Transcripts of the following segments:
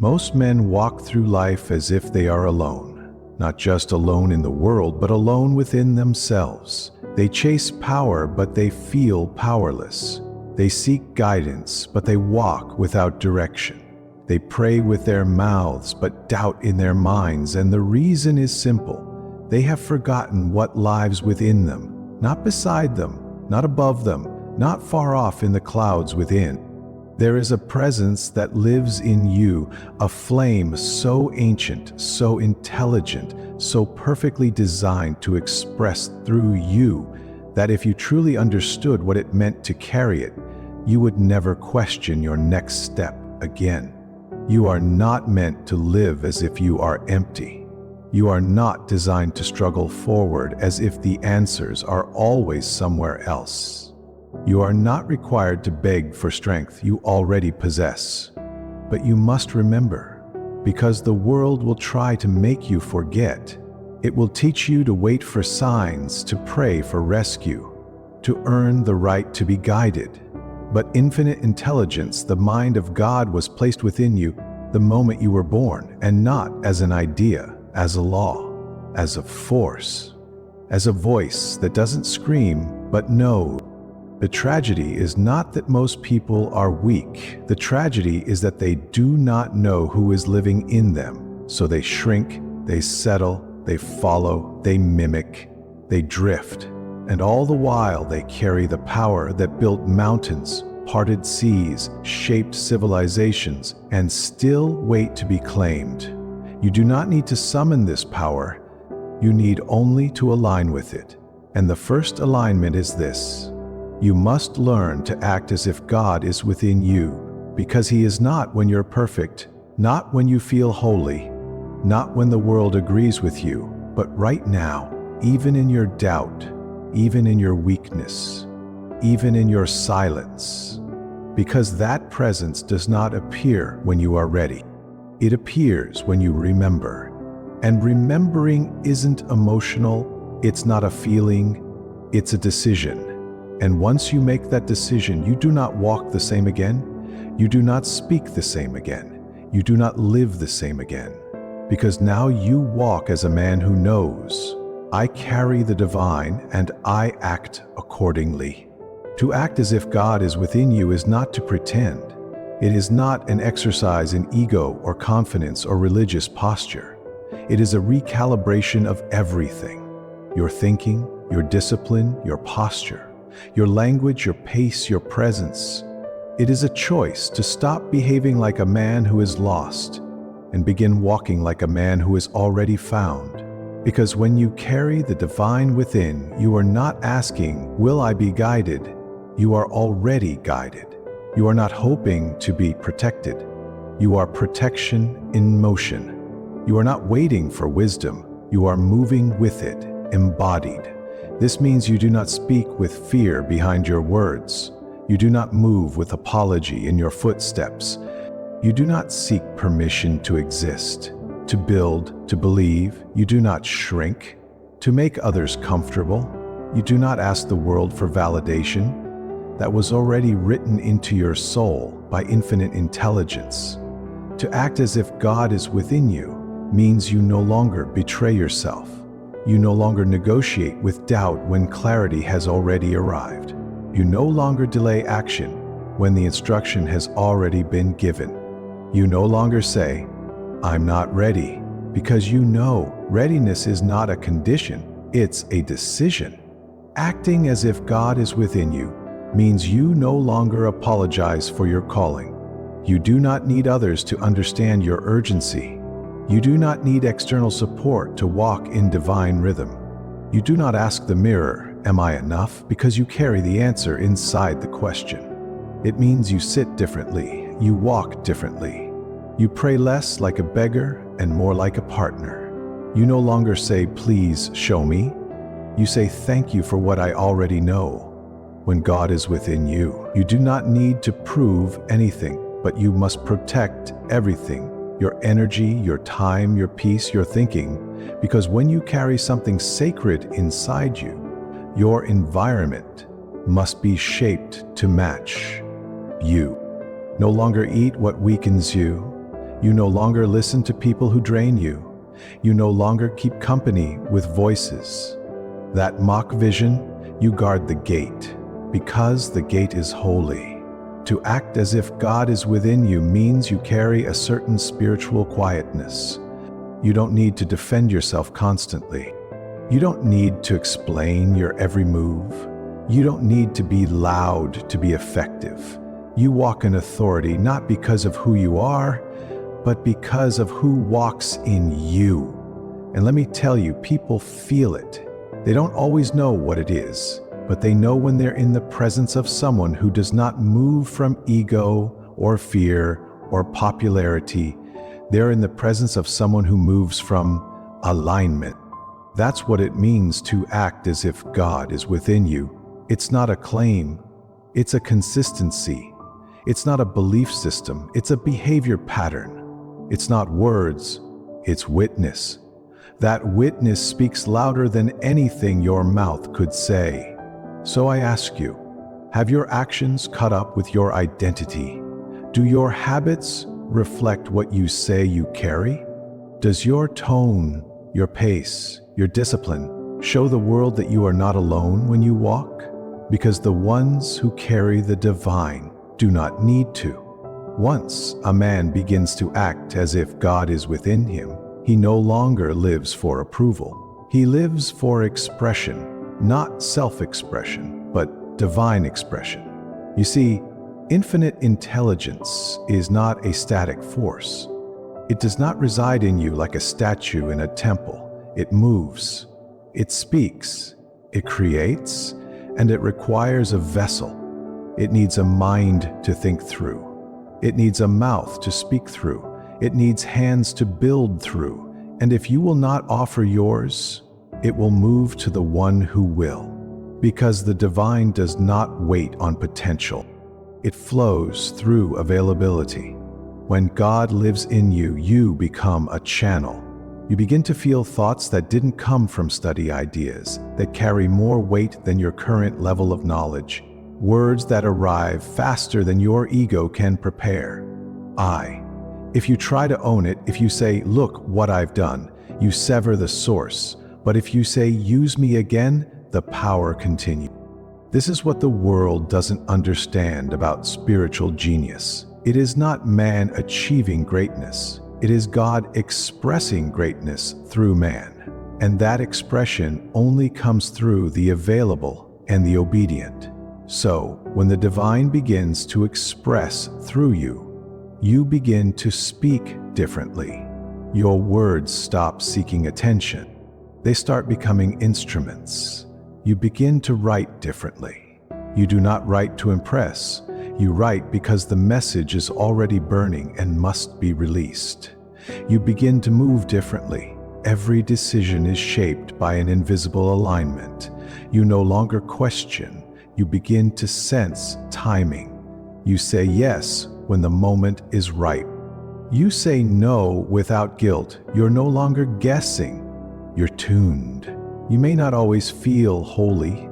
Most men walk through life as if they are alone, not just alone in the world, but alone within themselves. They chase power, but they feel powerless. They seek guidance, but they walk without direction. They pray with their mouths, but doubt in their minds, and the reason is simple. They have forgotten what lives within them, not beside them, not above them, not far off in the clouds within. There is a presence that lives in you, a flame so ancient, so intelligent, so perfectly designed to express through you that if you truly understood what it meant to carry it, you would never question your next step again. You are not meant to live as if you are empty. You are not designed to struggle forward as if the answers are always somewhere else. You are not required to beg for strength you already possess. But you must remember, because the world will try to make you forget. It will teach you to wait for signs, to pray for rescue, to earn the right to be guided. But infinite intelligence, the mind of God, was placed within you the moment you were born, and not as an idea, as a law, as a force, as a voice that doesn't scream but knows. The tragedy is not that most people are weak. The tragedy is that they do not know who is living in them. So they shrink, they settle, they follow, they mimic, they drift. And all the while they carry the power that built mountains, parted seas, shaped civilizations, and still wait to be claimed. You do not need to summon this power. You need only to align with it. And the first alignment is this. You must learn to act as if God is within you, because He is not when you're perfect, not when you feel holy, not when the world agrees with you, but right now, even in your doubt, even in your weakness, even in your silence. Because that presence does not appear when you are ready. It appears when you remember. And remembering isn't emotional, it's not a feeling, it's a decision. And once you make that decision, you do not walk the same again. You do not speak the same again. You do not live the same again. Because now you walk as a man who knows, I carry the divine and I act accordingly. To act as if God is within you is not to pretend. It is not an exercise in ego or confidence or religious posture. It is a recalibration of everything. Your thinking, your discipline, your posture. Your language, your pace, your presence. It is a choice to stop behaving like a man who is lost and begin walking like a man who is already found. Because when you carry the divine within, you are not asking, will I be guided? You are already guided. You are not hoping to be protected. You are protection in motion. You are not waiting for wisdom. You are moving with it, embodied. This means you do not speak with fear behind your words. You do not move with apology in your footsteps. You do not seek permission to exist, to build, to believe. You do not shrink, to make others comfortable. You do not ask the world for validation. That was already written into your soul by infinite intelligence. To act as if God is within you means you no longer betray yourself. You no longer negotiate with doubt when clarity has already arrived. You no longer delay action when the instruction has already been given. You no longer say, I'm not ready, because you know readiness is not a condition, it's a decision. Acting as if God is within you means you no longer apologize for your calling. You do not need others to understand your urgency. You do not need external support to walk in divine rhythm. You do not ask the mirror, am I enough? Because you carry the answer inside the question. It means you sit differently, you walk differently. You pray less like a beggar and more like a partner. You no longer say, please show me. You say, thank you for what I already know. When God is within you, you do not need to prove anything, but you must protect everything. Your energy, your time, your peace, your thinking, because when you carry something sacred inside you, your environment must be shaped to match you. No longer eat what weakens you. You no longer listen to people who drain you. You no longer keep company with voices that mock vision. You guard the gate, because the gate is holy. To act as if God is within you means you carry a certain spiritual quietness. You don't need to defend yourself constantly. You don't need to explain your every move. You don't need to be loud to be effective. You walk in authority not because of who you are, but because of who walks in you. And let me tell you, people feel it. They don't always know what it is, but they know when they're in the presence of someone who does not move from ego or fear or popularity. They're in the presence of someone who moves from alignment. That's what it means to act as if God is within you. It's not a claim, it's a consistency. It's not a belief system, it's a behavior pattern. It's not words, it's witness. That witness speaks louder than anything your mouth could say. So I ask you, have your actions caught up with your identity? Do your habits reflect what you say you carry? Does your tone, your pace, your discipline show the world that you are not alone when you walk? Because the ones who carry the divine do not need to. Once a man begins to act as if God is within him, he no longer lives for approval. He lives for expression, not self-expression, but divine expression. You see, infinite intelligence is not a static force. It does not reside in you like a statue in a temple. It moves, it speaks, it creates, and it requires a vessel. It needs a mind to think through. It needs a mouth to speak through. It needs hands to build through. And if you will not offer yours, it will move to the one who will. Because the divine does not wait on potential. It flows through availability. When God lives in you, you become a channel. You begin to feel thoughts that didn't come from study ideas, that carry more weight than your current level of knowledge. Words that arrive faster than your ego can prepare. If you try to own it, if you say, look what I've done, you sever the source. But if you say, use me again, the power continues. This is what the world doesn't understand about spiritual genius. It is not man achieving greatness. It is God expressing greatness through man. And that expression only comes through the available and the obedient. So, when the divine begins to express through you, you begin to speak differently. Your words stop seeking attention. They start becoming instruments. You begin to write differently. You do not write to impress. You write because the message is already burning and must be released. You begin to move differently. Every decision is shaped by an invisible alignment. You no longer question. You begin to sense timing. You say yes when the moment is ripe. You say no without guilt. You're no longer guessing. You're tuned. You may not always feel holy.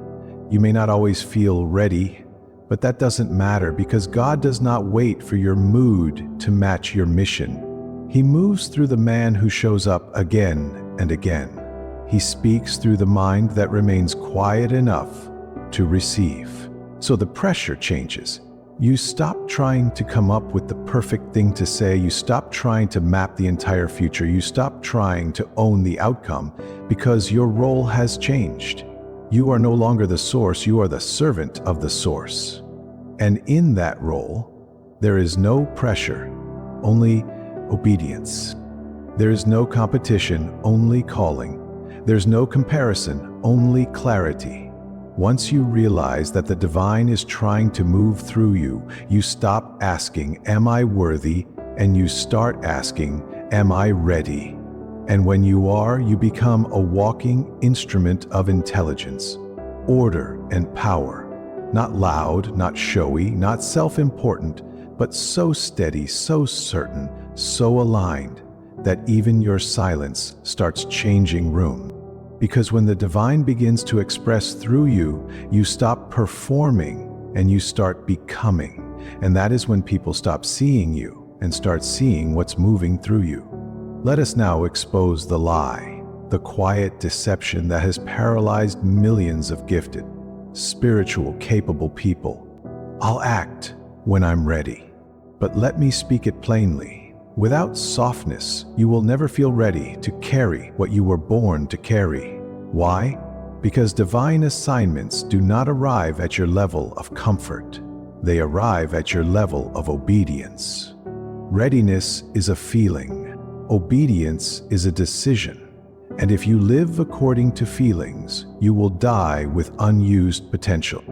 You may not always feel ready, but that doesn't matter because God does not wait for your mood to match your mission. He moves through the man who shows up again and again. He speaks through the mind that remains quiet enough to receive. So the pressure changes. You stop trying to come up with the perfect thing to say. You stop trying to map the entire future. You stop trying to own the outcome because your role has changed. You are no longer the source, you are the servant of the source. And in that role, there is no pressure, only obedience. There is no competition, only calling. There's no comparison, only clarity. Once you realize that the divine is trying to move through you, you stop asking, am I worthy? And you start asking, am I ready? And when you are, you become a walking instrument of intelligence, order, and power. Not loud, not showy, not self-important, but so steady, so certain, so aligned, that even your silence starts changing room. Because when the divine begins to express through you, you stop performing and you start becoming. And that is when people stop seeing you and start seeing what's moving through you. Let us now expose the lie, the quiet deception that has paralyzed millions of gifted, spiritual, capable people. I'll act when I'm ready. But let me speak it plainly. Without softness, you will never feel ready to carry what you were born to carry. Why? Because divine assignments do not arrive at your level of comfort. They arrive at your level of obedience. Readiness is a feeling. Obedience is a decision. And if you live according to feelings, you will die with unused potential.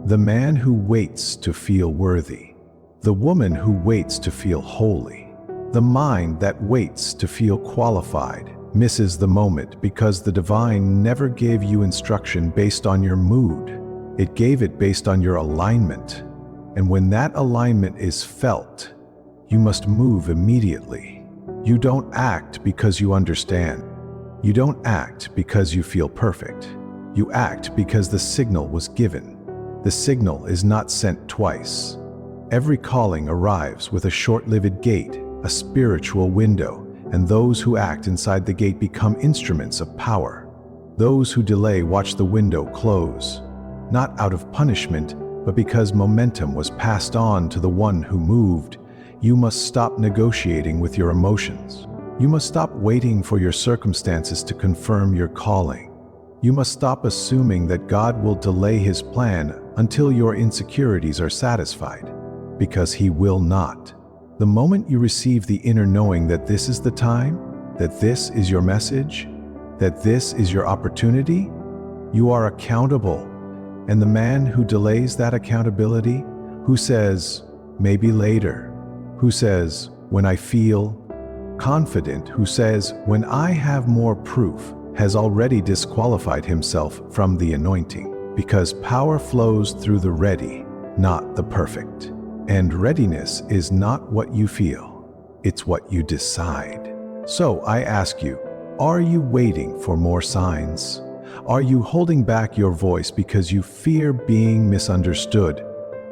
The man who waits to feel worthy. The woman who waits to feel holy. The mind that waits to feel qualified misses the moment because the divine never gave you instruction based on your mood. It gave it based on your alignment. And when that alignment is felt, you must move immediately. You don't act because you understand. You don't act because you feel perfect. You act because the signal was given. The signal is not sent twice. Every calling arrives with a short-lived gate, a spiritual window, and those who act inside the gate become instruments of power. Those who delay watch the window close, not out of punishment, but because momentum was passed on to the one who moved. You must stop negotiating with your emotions. You must stop waiting for your circumstances to confirm your calling. You must stop assuming that God will delay His plan until your insecurities are satisfied, because He will not. The moment you receive the inner knowing that this is the time, that this is your message, that this is your opportunity, you are accountable. And the man who delays that accountability, who says, maybe later, who says, when I feel confident, who says, when I have more proof, has already disqualified himself from the anointing, because power flows through the ready, not the perfect. And readiness is not what you feel, it's what you decide. So I ask you, are you waiting for more signs? Are you holding back your voice because you fear being misunderstood?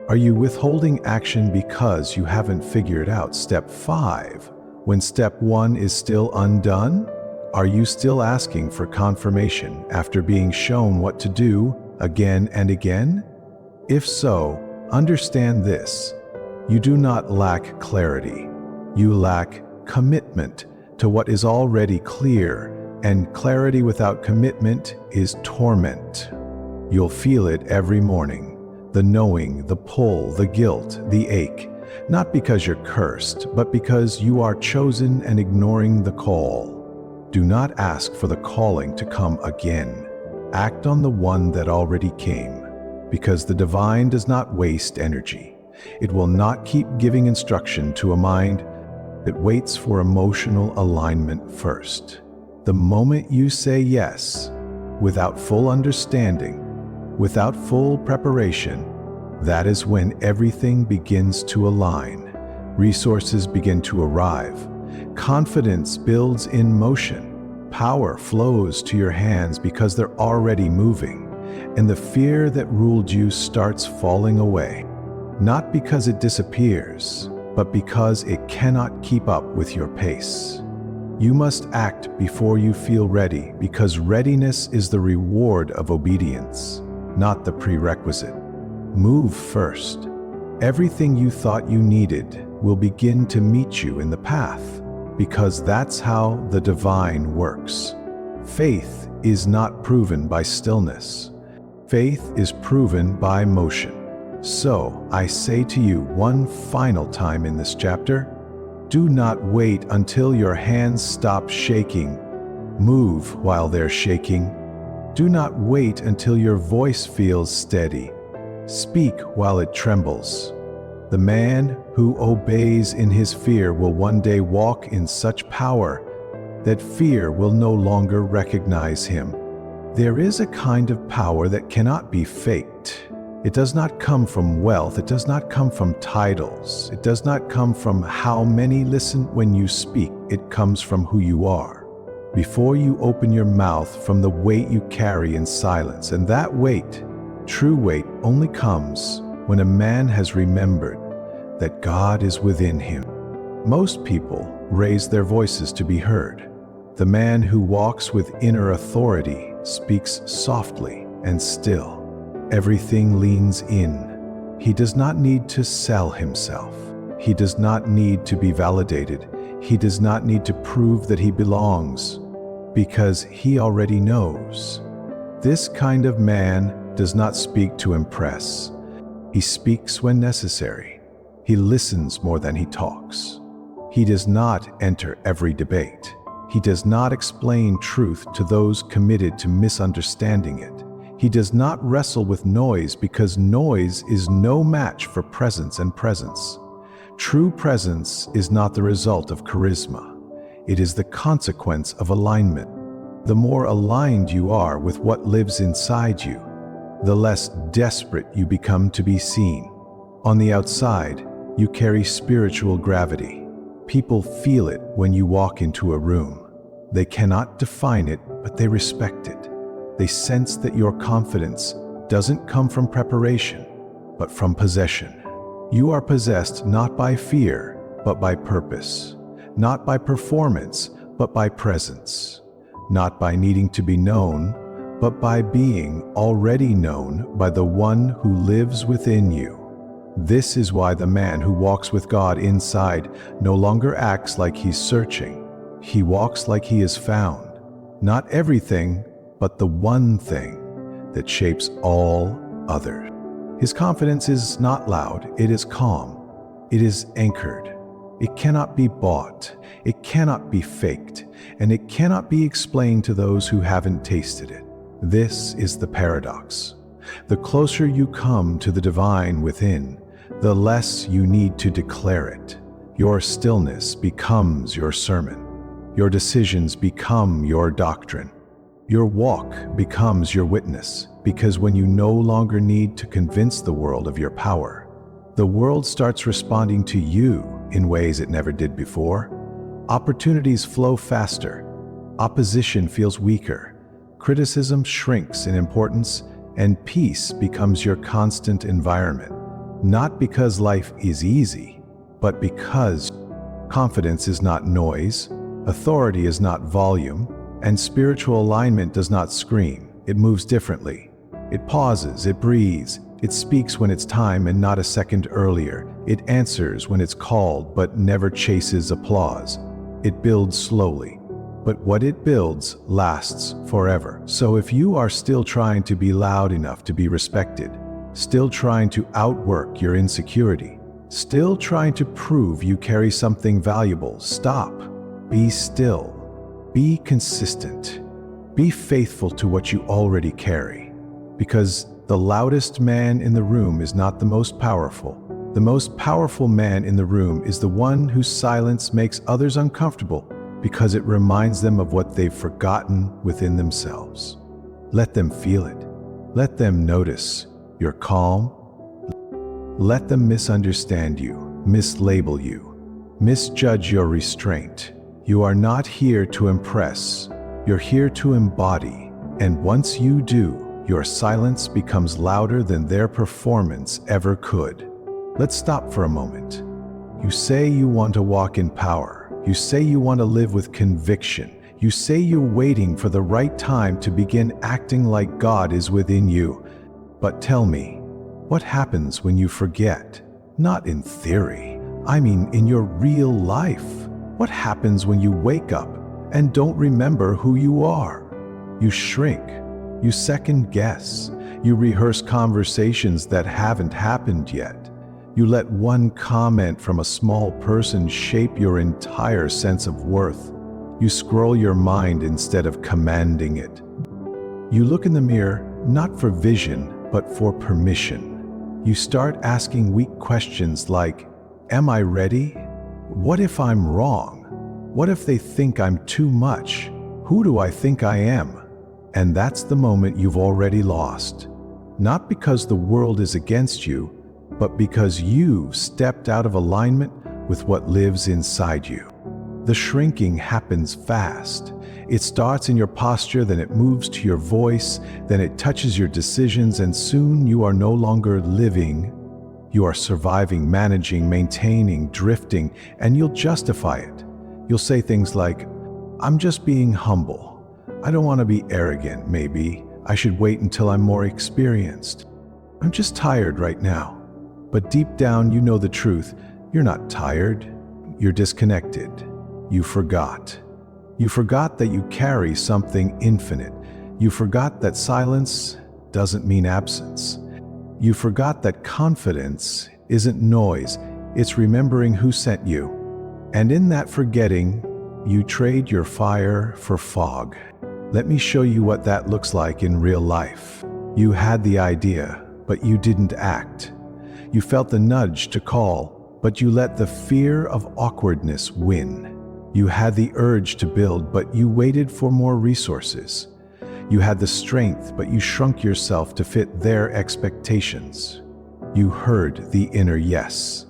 Are you withholding action because you haven't figured out step 5, when step 1 is still undone? Are you still asking for confirmation after being shown what to do again and again? If so, understand this. You do not lack clarity. You lack commitment to what is already clear, and clarity without commitment is torment. You'll feel it every morning. The knowing, the pull, the guilt, the ache, not because you're cursed, but because you are chosen and ignoring the call. Do not ask for the calling to come again. Act on the one that already came, because the divine does not waste energy. It will not keep giving instruction to a mind that waits for emotional alignment first. The moment you say yes, without full understanding, without full preparation, that is when everything begins to align. Resources begin to arrive. Confidence builds in motion. Power flows to your hands because they're already moving. And the fear that ruled you starts falling away. Not because it disappears, but because it cannot keep up with your pace. You must act before you feel ready, because readiness is the reward of obedience, not the prerequisite. Move first. Everything you thought you needed will begin to meet you in the path, because that's how the divine works. Faith is not proven by stillness. Faith is proven by motion. So, I say to you one final time in this chapter, do not wait until your hands stop shaking. Move while they're shaking. Do not wait until your voice feels steady. Speak while it trembles. The man who obeys in his fear will one day walk in such power that fear will no longer recognize him. There is a kind of power that cannot be faked. It does not come from wealth. It does not come from titles. It does not come from how many listen when you speak. It comes from who you are. Before you open your mouth, from the weight you carry in silence. And that weight, true weight, only comes when a man has remembered that God is within him. Most people raise their voices to be heard. The man who walks with inner authority speaks softly and still. Everything leans in. He does not need to sell himself. He does not need to be validated. He does not need to prove that he belongs, because he already knows. This kind of man does not speak to impress. He speaks when necessary. He listens more than he talks. He does not enter every debate. He does not explain truth to those committed to misunderstanding it. He does not wrestle with noise, because noise is no match for presence and presence. True presence is not the result of charisma. It is the consequence of alignment. The more aligned you are with what lives inside you, the less desperate you become to be seen. On the outside, you carry spiritual gravity. People feel it when you walk into a room. They cannot define it, but they respect it. They sense that your confidence doesn't come from preparation, but from possession. You are possessed not by fear, but by purpose. Not by performance, but by presence. Not by needing to be known, but by being already known by the one who lives within you. This is why the man who walks with God inside no longer acts like he's searching. He walks like he is found. Not everything, but the one thing that shapes all others. His confidence is not loud, it is calm. It is anchored. It cannot be bought. It cannot be faked. And it cannot be explained to those who haven't tasted it. This is the paradox. The closer you come to the divine within, the less you need to declare it. Your stillness becomes your sermon. Your decisions become your doctrine. Your walk becomes your witness, because when you no longer need to convince the world of your power, the world starts responding to you in ways it never did before. Opportunities flow faster. Opposition feels weaker. Criticism shrinks in importance, and peace becomes your constant environment. Not because life is easy, but because confidence is not noise, authority is not volume, and spiritual alignment does not scream. It moves differently. It pauses, it breathes, it speaks when it's time and not a second earlier. It answers when it's called, but never chases applause. It builds slowly, but what it builds lasts forever. So if you are still trying to be loud enough to be respected, still trying to outwork your insecurity, still trying to prove you carry something valuable, stop. Be still. Be consistent. Be faithful to what you already carry. Because the loudest man in the room is not the most powerful. The most powerful man in the room is the one whose silence makes others uncomfortable, because it reminds them of what they've forgotten within themselves. Let them feel it. Let them notice you're calm. Let them misunderstand you, mislabel you, misjudge your restraint. You are not here to impress. You're here to embody. And once you do, your silence becomes louder than their performance ever could. Let's stop for a moment. You say you want to walk in power. You say you want to live with conviction. You say you're waiting for the right time to begin acting like God is within you. But tell me, what happens when you forget? Not in theory, I mean in your real life. What happens when you wake up and don't remember who you are? You shrink, you second guess, you rehearse conversations that haven't happened yet. You let one comment from a small person shape your entire sense of worth. You scroll your mind instead of commanding it. You look in the mirror not for vision, but for permission. You start asking weak questions like, am I ready? What if I'm wrong? What if they think I'm too much? Who do I think I am? And that's the moment you've already lost. Not because the world is against you, but because you've stepped out of alignment with what lives inside you. The shrinking happens fast. It starts in your posture, then it moves to your voice, then it touches your decisions, and soon you are no longer living, You are surviving, managing, maintaining, drifting, and you'll justify it. You'll say things like, "I'm just being humble. I don't want to be arrogant, maybe. I should wait until I'm more experienced. I'm just tired right now." But deep down, you know the truth. You're not tired. You're disconnected. You forgot. You forgot that you carry something infinite. You forgot that silence doesn't mean absence. You forgot that confidence isn't noise, it's remembering who sent you. And in that forgetting, you trade your fire for fog. Let me show you what that looks like in real life. You had the idea, but you didn't act. You felt the nudge to call, but you let the fear of awkwardness win. You had the urge to build, but you waited for more resources. You had the strength, but you shrunk yourself to fit their expectations. You heard the inner yes.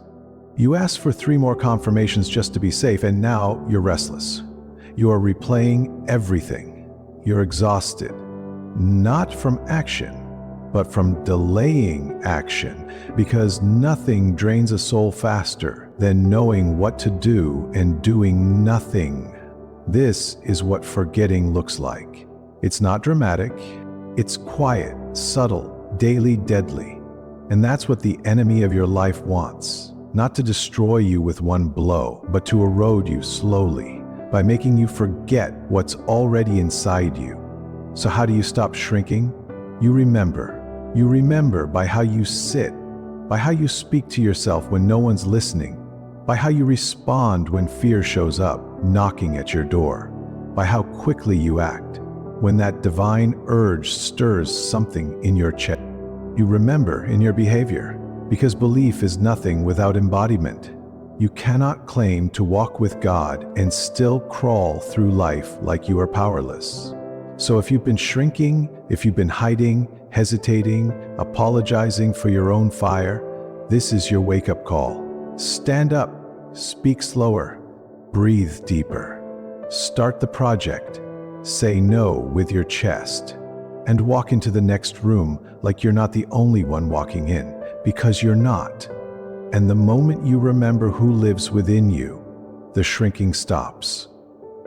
You asked for 3 more confirmations just to be safe, and now you're restless. You are replaying everything. You're exhausted, not from action, but from delaying action, because nothing drains a soul faster than knowing what to do and doing nothing. This is what forgetting looks like. It's not dramatic, it's quiet, subtle, daily, deadly. And that's what the enemy of your life wants. Not to destroy you with one blow, but to erode you slowly, by making you forget what's already inside you. So how do you stop shrinking? You remember. You remember by how you sit, by how you speak to yourself when no one's listening, by how you respond when fear shows up, knocking at your door, by how quickly you act when that divine urge stirs something in your chest. You remember in your behavior, because belief is nothing without embodiment. You cannot claim to walk with God and still crawl through life like you are powerless. So if you've been shrinking, if you've been hiding, hesitating, apologizing for your own fire, this is your wake-up call. Stand up, speak slower, breathe deeper, start the project, say no with your chest, and walk into the next room like you're not the only one walking in, because you're not. And the moment you remember who lives within you, the shrinking stops.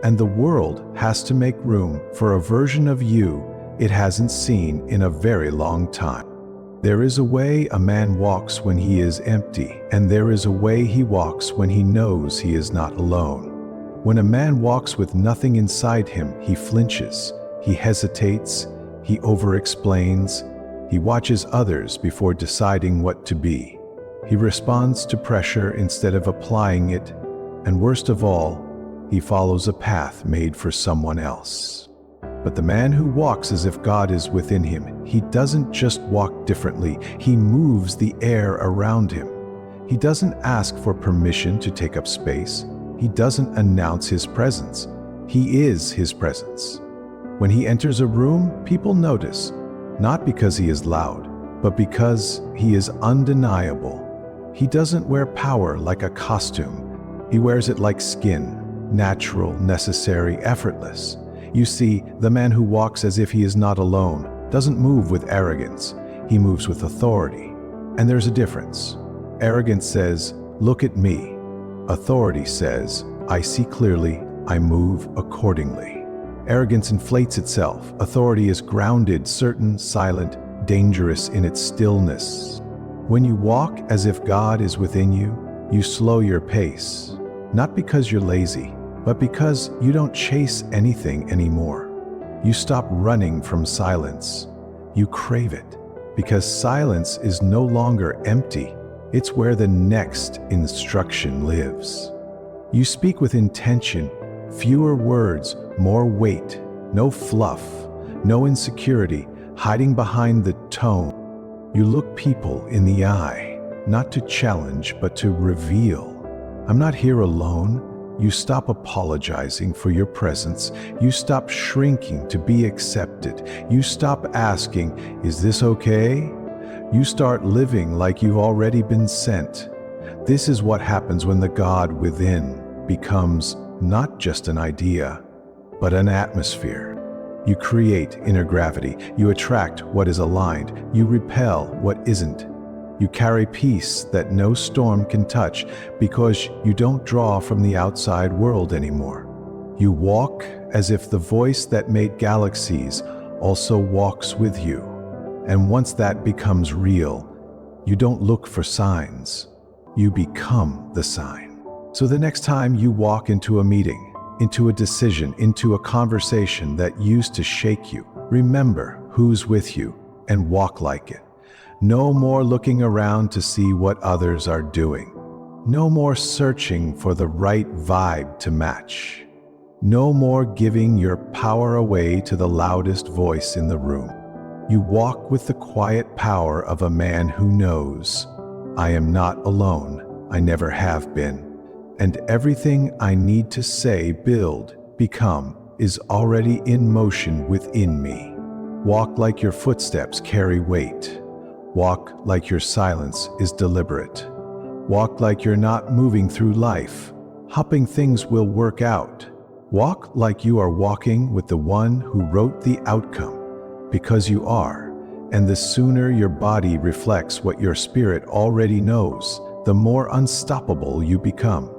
And the world has to make room for a version of you it hasn't seen in a very long time. There is a way a man walks when he is empty, and there is a way he walks when he knows he is not alone. When a man walks with nothing inside him, he flinches, he hesitates, he over-explains, he watches others before deciding what to be. He responds to pressure instead of applying it, and worst of all, he follows a path made for someone else. But the man who walks as if God is within him, he doesn't just walk differently, he moves the air around him. He doesn't ask for permission to take up space. He doesn't announce his presence. He is his presence. When he enters a room, people notice, not because he is loud, but because he is undeniable. He doesn't wear power like a costume. He wears it like skin, natural, necessary, effortless. You see, the man who walks as if he is not alone doesn't move with arrogance. He moves with authority. And there's a difference. Arrogance says, "Look at me." Authority says, "I see clearly, I move accordingly." Arrogance inflates itself. Authority is grounded, certain, silent, dangerous in its stillness. When you walk as if God is within you, you slow your pace, not because you're lazy, but because you don't chase anything anymore. You stop running from silence. You crave it, because silence is no longer empty. It's where the next instruction lives. You speak with intention, fewer words, more weight, no fluff, no insecurity, hiding behind the tone. You look people in the eye, not to challenge, but to reveal. I'm not here alone. You stop apologizing for your presence. You stop shrinking to be accepted. You stop asking, "Is this okay?" You start living like you've already been sent. This is what happens when the God within becomes not just an idea, but an atmosphere. You create inner gravity. You attract what is aligned. You repel what isn't. You carry peace that no storm can touch because you don't draw from the outside world anymore. You walk as if the voice that made galaxies also walks with you. And once that becomes real, you don't look for signs. You become the sign. So the next time you walk into a meeting, into a decision, into a conversation that used to shake you, remember who's with you and walk like it. No more looking around to see what others are doing. No more searching for the right vibe to match. No more giving your power away to the loudest voice in the room. You walk with the quiet power of a man who knows, I am not alone, I never have been, and everything I need to say, build, become, is already in motion within me. Walk like your footsteps carry weight. Walk like your silence is deliberate. Walk like you're not moving through life, hoping things will work out. Walk like you are walking with the one who wrote the outcome, because you are, and the sooner your body reflects what your spirit already knows, the more unstoppable you become.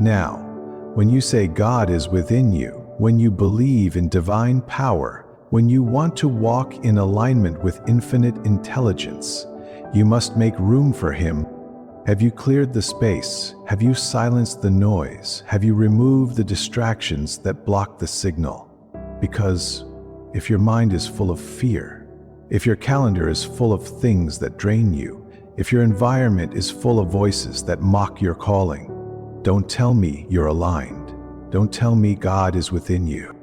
Now, when you say God is within you, when you believe in divine power, when you want to walk in alignment with infinite intelligence, you must make room for Him. Have you cleared the space? Have you silenced the noise? Have you removed the distractions that block the signal? Because if your mind is full of fear, if your calendar is full of things that drain you, if your environment is full of voices that mock your calling, don't tell me you're aligned. Don't tell me God is within you.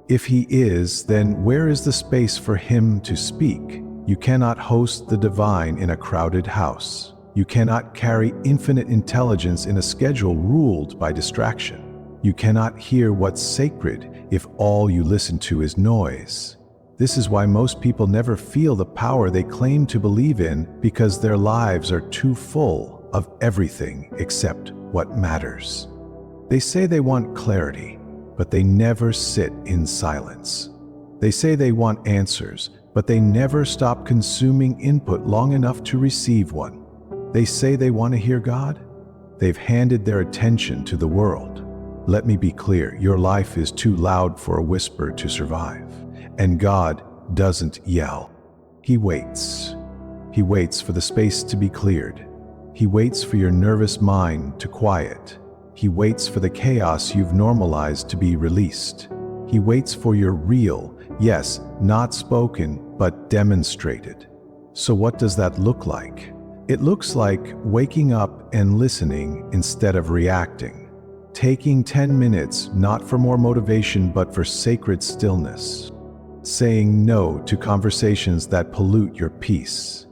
If He is, then where is the space for Him to speak? You cannot host the divine in a crowded house. You cannot carry infinite intelligence in a schedule ruled by distraction. You cannot hear what's sacred if all you listen to is noise. This is why most people never feel the power they claim to believe in, because their lives are too full of everything except what matters. They say they want clarity, but they never sit in silence. They say they want answers, but they never stop consuming input long enough to receive one. They say they want to hear God. They've handed their attention to the world. Let me be clear, your life is too loud for a whisper to survive. And God doesn't yell. He waits. He waits for the space to be cleared. He waits for your nervous mind to quiet. He waits for the chaos you've normalized to be released. He waits for your real, yes, not spoken, but demonstrated. So what does that look like? It looks like waking up and listening instead of reacting. Taking 10 minutes, not for more motivation, but for sacred stillness. Saying no to conversations that pollute your peace.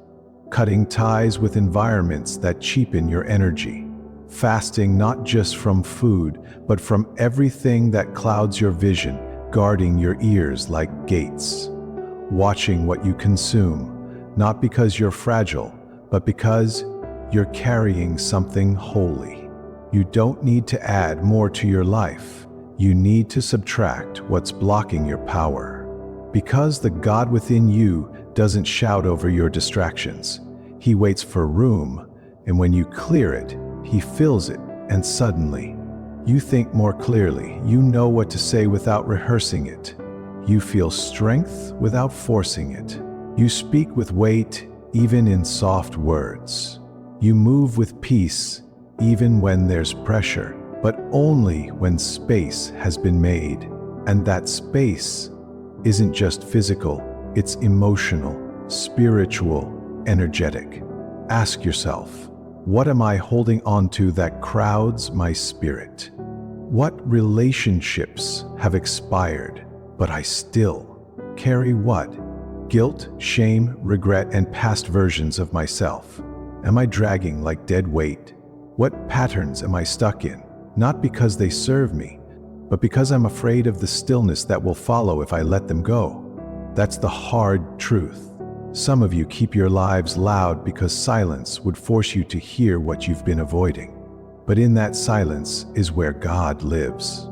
Cutting ties with environments that cheapen your energy. Fasting not just from food, but from everything that clouds your vision, guarding your ears like gates. Watching what you consume, not because you're fragile, but because you're carrying something holy. You don't need to add more to your life. You need to subtract what's blocking your power. Because the God within you doesn't shout over your distractions. He waits for room, and when you clear it, He fills it, and suddenly, you think more clearly. You know what to say without rehearsing it. You feel strength without forcing it. You speak with weight, even in soft words. You move with peace, even when there's pressure, but only when space has been made. And that space isn't just physical, it's emotional, spiritual, energetic. Ask yourself, what am I holding on to that crowds my spirit? What relationships have expired, but I still carry what? Guilt, shame, regret, and past versions of myself. Am I dragging like dead weight? What patterns am I stuck in? Not because they serve me, but because I'm afraid of the stillness that will follow if I let them go. That's the hard truth. Some of you keep your lives loud because silence would force you to hear what you've been avoiding. But in that silence is where God lives.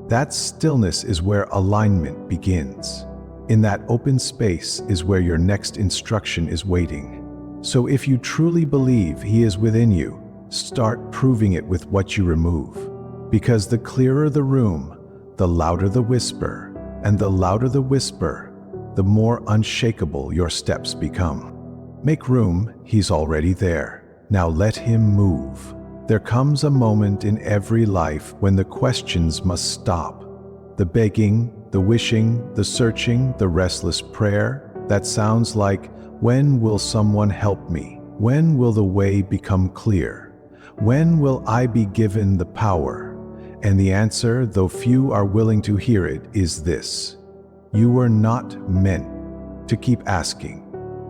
That stillness is where alignment begins. In that open space is where your next instruction is waiting. So if you truly believe He is within you, start proving it with what you remove. Because the clearer the room, the louder the whisper, and the louder the whisper, the more unshakable your steps become. Make room, He's already there. Now let Him move. There comes a moment in every life when the questions must stop. The begging, the wishing, the searching, the restless prayer that sounds like, when will someone help me? When will the way become clear? When will I be given the power? And the answer, though few are willing to hear it, is this: you were not meant to keep asking.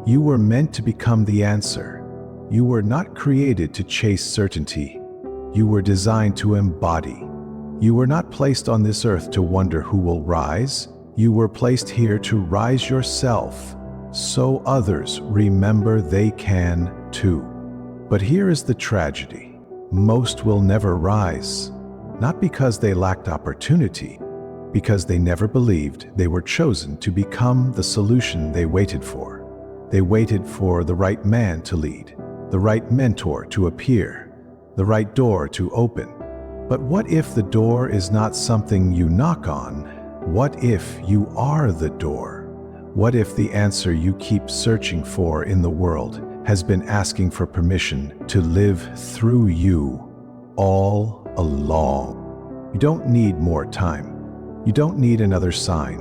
You were meant to become the answer. You were not created to chase certainty. You were designed to embody. You were not placed on this earth to wonder who will rise. You were placed here to rise yourself, so others remember they can too. But here is the tragedy. Most will never rise, not because they lacked opportunity, because they never believed they were chosen to become the solution they waited for. They waited for the right man to lead, the right mentor to appear, the right door to open. But what if the door is not something you knock on? What if you are the door? What if the answer you keep searching for in the world has been asking for permission to live through you all along? You don't need more time. You don't need another sign.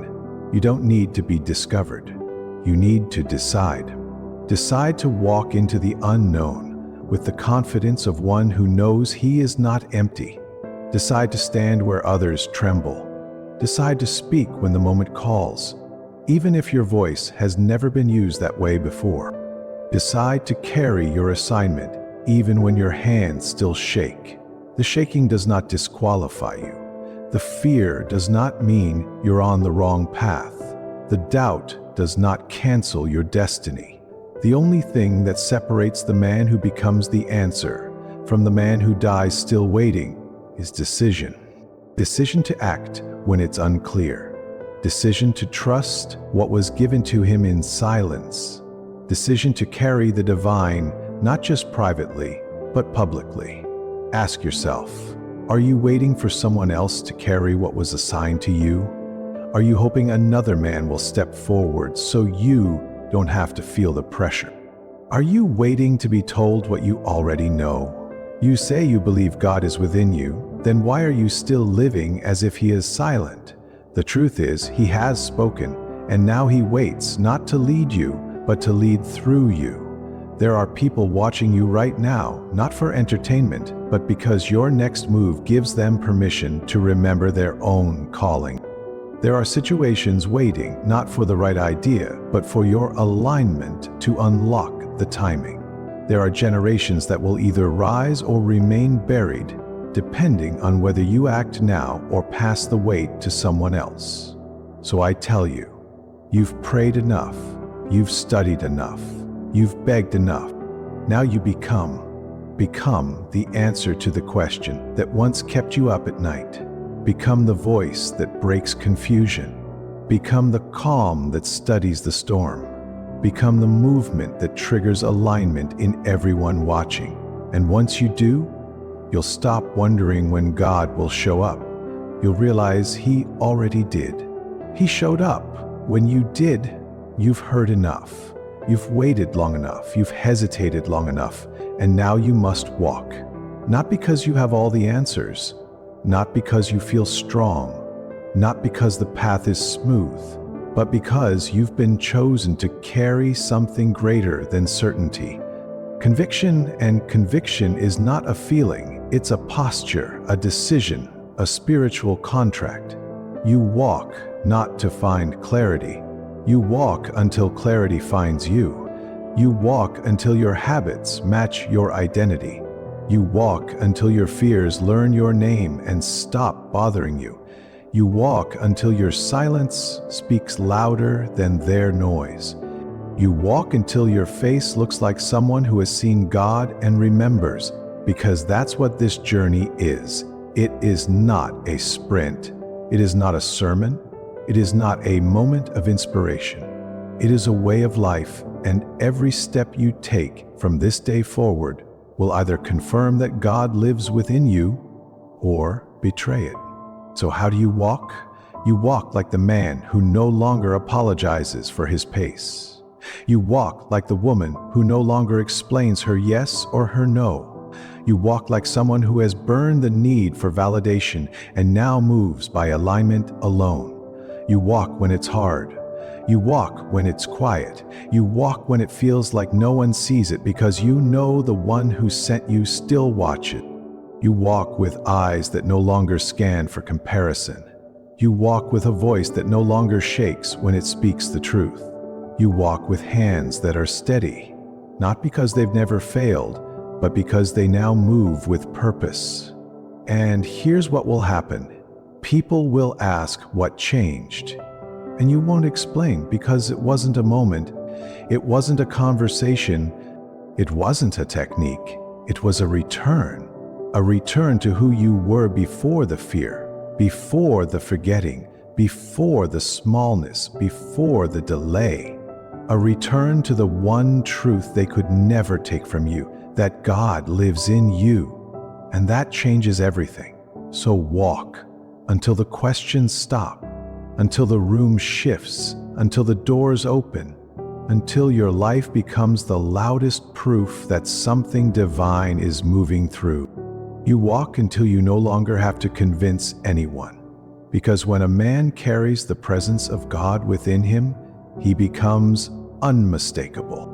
You don't need to be discovered. You need to decide. Decide to walk into the unknown with the confidence of one who knows he is not empty. Decide to stand where others tremble. Decide to speak when the moment calls, even if your voice has never been used that way before. Decide to carry your assignment even when your hands still shake. The shaking does not disqualify you. The fear does not mean you're on the wrong path. The doubt does not cancel your destiny. The only thing that separates the man who becomes the answer from the man who dies still waiting is decision. Decision to act when it's unclear. Decision to trust what was given to him in silence. Decision to carry the divine, not just privately, but publicly. Ask yourself, are you waiting for someone else to carry what was assigned to you? Are you hoping another man will step forward so you don't have to feel the pressure? Are you waiting to be told what you already know? You say you believe God is within you, then why are you still living as if He is silent? The truth is, He has spoken, and now He waits not to lead you, but to lead through you. There are people watching you right now, not for entertainment, but because your next move gives them permission to remember their own calling. There are situations waiting not for the right idea, but for your alignment to unlock the timing. There are generations that will either rise or remain buried, depending on whether you act now or pass the weight to someone else. So I tell you, you've prayed enough, you've studied enough, you've begged enough. Now you become the answer to the question that once kept you up at night. Become the voice that breaks confusion. Become the calm that studies the storm. Become the movement that triggers alignment in everyone watching. And once you do, you'll stop wondering when God will show up. You'll realize He already did. He showed up. When you did, you've heard enough. You've waited long enough. You've hesitated long enough. And now you must walk. Not because you have all the answers. Not because you feel strong, not because the path is smooth, but because you've been chosen to carry something greater than certainty. Conviction is not a feeling, it's a posture, a decision, a spiritual contract. You walk not to find clarity. You walk until clarity finds you. You walk until your habits match your identity. You walk until your fears learn your name and stop bothering you. You walk until your silence speaks louder than their noise. You walk until your face looks like someone who has seen God and remembers, because that's what this journey is. It is not a sprint. It is not a sermon. It is not a moment of inspiration. It is a way of life And every step you take from this day forward will either confirm that God lives within you or betray it. So how do you walk? You walk like the man who no longer apologizes for his pace. You walk like the woman who no longer explains her yes or her no. You walk like someone who has burned the need for validation and now moves by alignment alone. You walk when it's hard. You walk when it's quiet. You walk when it feels like no one sees it because you know the one who sent you still watches it. You walk with eyes that no longer scan for comparison. You walk with a voice that no longer shakes when it speaks the truth. You walk with hands that are steady, not because they've never failed, but because they now move with purpose. And here's what will happen. People will ask what changed. And you won't explain because it wasn't a moment, it wasn't a conversation, it wasn't a technique, it was a return to who you were before the fear, before the forgetting, before the smallness, before the delay. A return to the one truth they could never take from you, that God lives in you. And that changes everything. So walk until the questions stop, until the room shifts, until the doors open, until your life becomes the loudest proof that something divine is moving through. You walk until you no longer have to convince anyone. Because when a man carries the presence of God within him, he becomes unmistakable.